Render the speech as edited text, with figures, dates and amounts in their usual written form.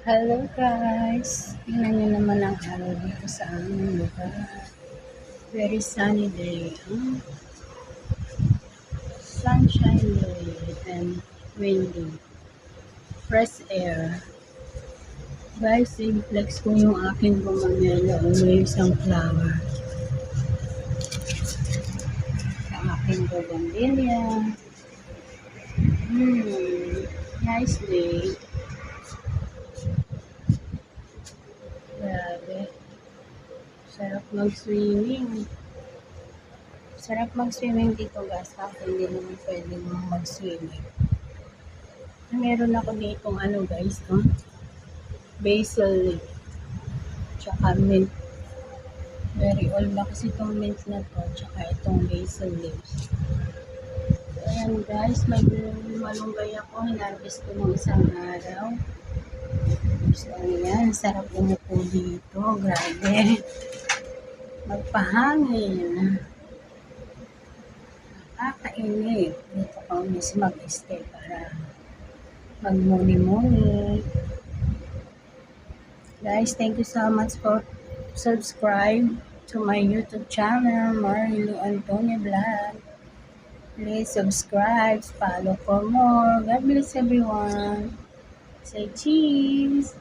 Hello guys! Tingnan nyo naman ang araw dito sa aming lugar. Very sunny day. Sunshine day and windy. Fresh air. Guys, i-flex ko yung aking gumamela o may isang flower. Ang aking bougainvillea. Nice day. Grabe. Sarap mag-swimming. Sarap mag-swimming dito guys. Ako hindi naman pwede mag-swimming. Meron ako ditong guys, basil leaf. Tsaka mint. Very old na kasi itong mint na to. Tsaka itong basil leaves. So, ayan guys, may malunggay ako. Hinarvest ko ng isang araw. So, ayan. Sarap umupo dito. Grabe. Magpahangin. Nakakainit. Dito ko mismo mag-stay para magmuni-muni. Guys, thank you so much for subscribe to my YouTube channel, Marilu Antonio Vlog. Please subscribe, follow for more. God bless everyone. Say cheese.